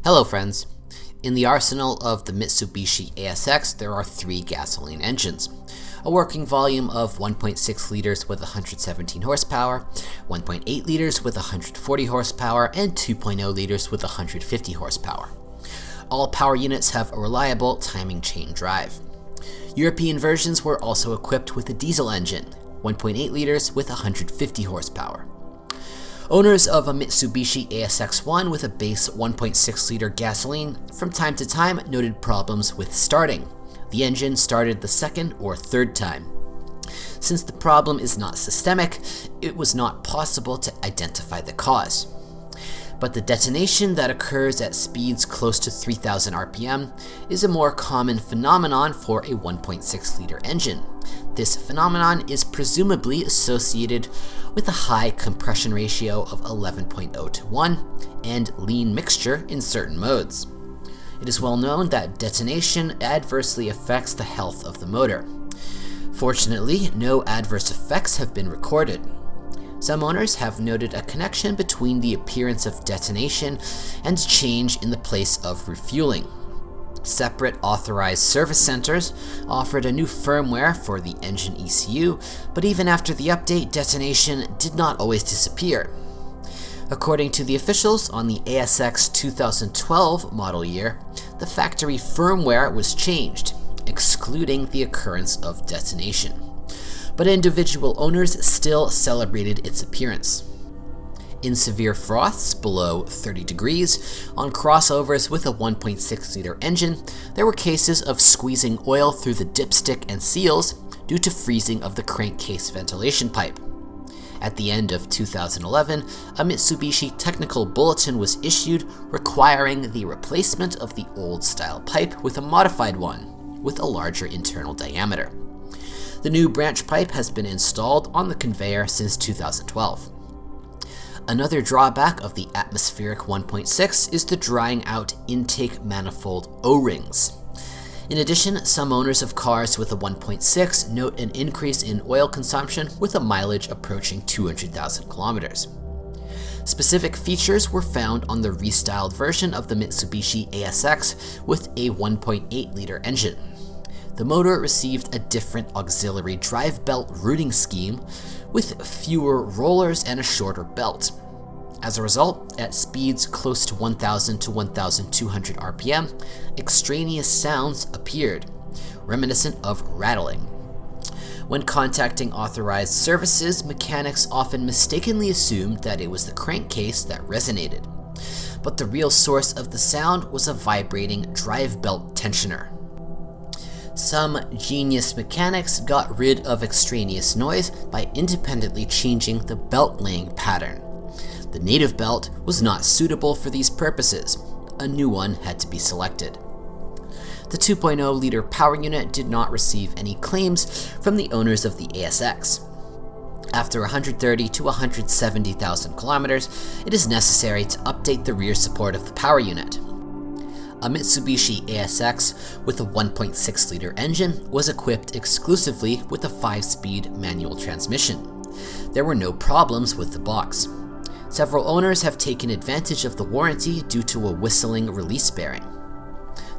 Hello friends. In the arsenal of the Mitsubishi ASX, there are 3 gasoline engines. A working volume of 1.6 liters with 117 horsepower, 1.8 liters with 140 horsepower, and 2.0 liters with 150 horsepower. All power units have a reliable timing chain drive. European versions were also equipped with a diesel engine, 1.8 liters with 150 horsepower. Owners of a Mitsubishi ASX I with a base 1.6 liter gasoline from time to time noted problems with starting. The engine started the second or third time. Since the problem is not systemic, it was not possible to identify the cause. But the detonation that occurs at speeds close to 3000 RPM is a more common phenomenon for a 1.6 liter engine. This phenomenon is presumably associated with a high compression ratio of 11.0 to 1 and lean mixture in certain modes. It is well known that detonation adversely affects the health of the motor. Fortunately, no adverse effects have been recorded. Some owners have noted a connection between the appearance of detonation and change in the place of refueling. Separate authorized service centers offered a new firmware for the engine ECU, but even after the update, detonation did not always disappear. According to the officials on the ASX 2012 model year, the factory firmware was changed, excluding the occurrence of detonation. But individual owners still celebrated its appearance. In severe froths below 30 degrees, on crossovers with a 1.6 liter engine, there were cases of squeezing oil through the dipstick and seals due to freezing of the crankcase ventilation pipe. At the end of 2011, a Mitsubishi technical bulletin was issued requiring the replacement of the old style pipe with a modified one, with a larger internal diameter. The new branch pipe has been installed on the conveyor since 2012. Another drawback of the atmospheric 1.6 is the drying out intake manifold O-rings. In addition, some owners of cars with a 1.6 note an increase in oil consumption with a mileage approaching 200,000 kilometers. Specific features were found on the restyled version of the Mitsubishi ASX with a 1.8 liter engine. The motor received a different auxiliary drive belt routing scheme with fewer rollers and a shorter belt. As a result, at speeds close to 1000 to 1200 RPM, extraneous sounds appeared, reminiscent of rattling. When contacting authorized services, mechanics often mistakenly assumed that it was the crankcase that resonated. But the real source of the sound was a vibrating drive belt tensioner. Some genius mechanics got rid of extraneous noise by independently changing the belt laying pattern. The native belt was not suitable for these purposes. A new one had to be selected. The 2.0 liter power unit did not receive any claims from the owners of the ASX. After 130 to 170,000 kilometers, it is necessary to update the rear support of the power unit. A Mitsubishi ASX with a 1.6 liter engine was equipped exclusively with a 5-speed manual transmission. There were no problems with the box. Several owners have taken advantage of the warranty due to a whistling release bearing.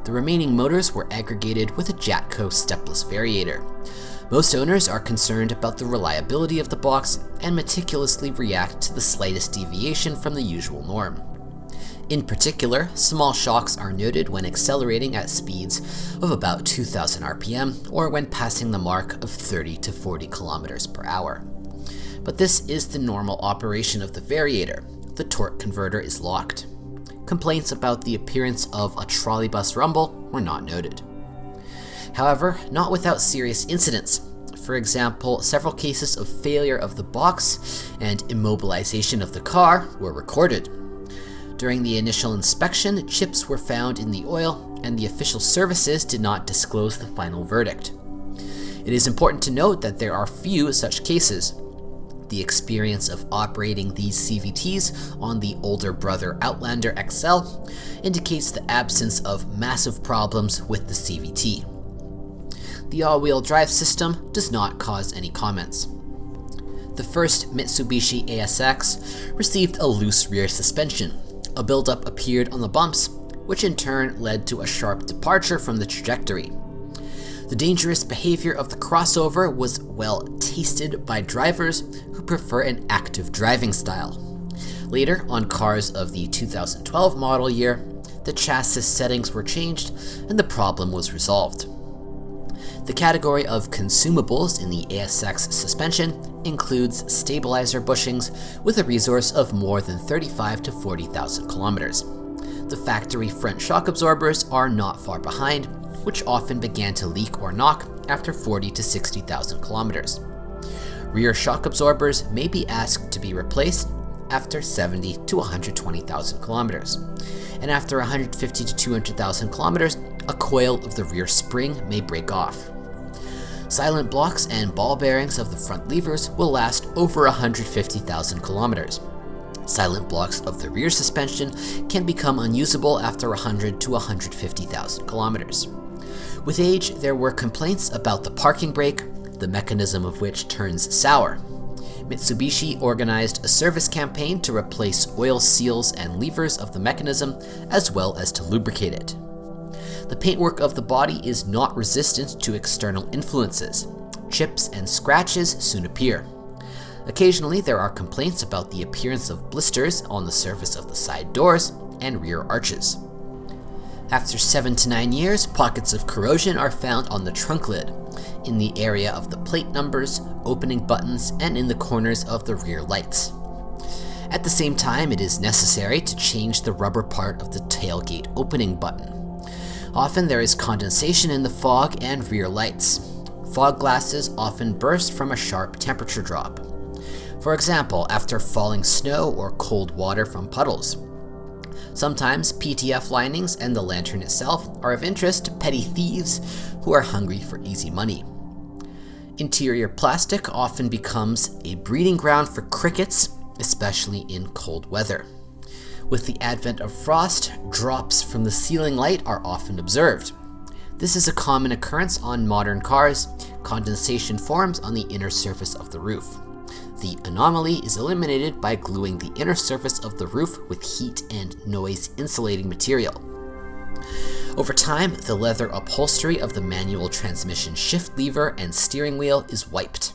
The remaining motors were aggregated with a Jatco stepless variator. Most owners are concerned about the reliability of the box and meticulously react to the slightest deviation from the usual norm. In particular, small shocks are noted when accelerating at speeds of about 2000 RPM or when passing the mark of 30 to 40 kilometers per hour. But this is the normal operation of the variator. The torque converter is locked. Complaints about the appearance of a trolleybus rumble were not noted. However, not without serious incidents. For example, several cases of failure of the box and immobilization of the car were recorded. During the initial inspection, chips were found in the oil, and the official services did not disclose the final verdict. It is important to note that there are few such cases. The experience of operating these CVTs on the older brother Outlander XL indicates the absence of massive problems with the CVT. The all-wheel drive system does not cause any comments. The first Mitsubishi ASX received a loose rear suspension. A buildup appeared on the bumps, which in turn led to a sharp departure from the trajectory. The dangerous behavior of the crossover was well tasted by drivers who prefer an active driving style. Later, on cars of the 2012 model year, the chassis settings were changed and the problem was resolved. The category of consumables in the ASX suspension includes stabilizer bushings with a resource of more than 35 to 40,000 kilometers. The factory front shock absorbers are not far behind, which often began to leak or knock after 40 to 60,000 kilometers. Rear shock absorbers may be asked to be replaced after 70 to 120,000 kilometers. And after 150 to 200,000 kilometers, a coil of the rear spring may break off. Silent blocks and ball bearings of the front levers will last over 150,000 kilometers. Silent blocks of the rear suspension can become unusable after 100 to 150,000 kilometers. With age, there were complaints about the parking brake, the mechanism of which turns sour. Mitsubishi organized a service campaign to replace oil seals and levers of the mechanism, as well as to lubricate it. The paintwork of the body is not resistant to external influences. Chips and scratches soon appear. Occasionally, there are complaints about the appearance of blisters on the surface of the side doors and rear arches. After 7 to 9 years, pockets of corrosion are found on the trunk lid, in the area of the plate numbers, opening buttons, and in the corners of the rear lights. At the same time, it is necessary to change the rubber part of the tailgate opening button. Often there is condensation in the fog and rear lights. Fog glasses often burst from a sharp temperature drop. For example, after falling snow or cold water from puddles. Sometimes PTF linings and the lantern itself are of interest to petty thieves who are hungry for easy money. Interior plastic often becomes a breeding ground for crickets, especially in cold weather. With the advent of frost, drops from the ceiling light are often observed. This is a common occurrence on modern cars. Condensation forms on the inner surface of the roof. The anomaly is eliminated by gluing the inner surface of the roof with heat and noise insulating material. Over time, the leather upholstery of the manual transmission shift lever and steering wheel is wiped.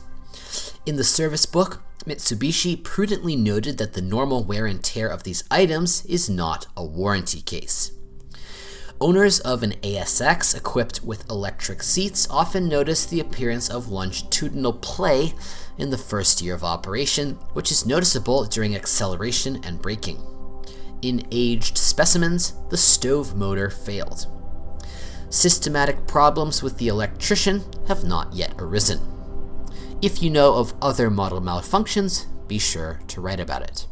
In the service book, Mitsubishi prudently noted that the normal wear and tear of these items is not a warranty case. Owners of an ASX equipped with electric seats often notice the appearance of longitudinal play in the first year of operation, which is noticeable during acceleration and braking. In aged specimens, the stove motor failed. Systematic problems with the electrician have not yet arisen. If you know of other model malfunctions, be sure to write about it.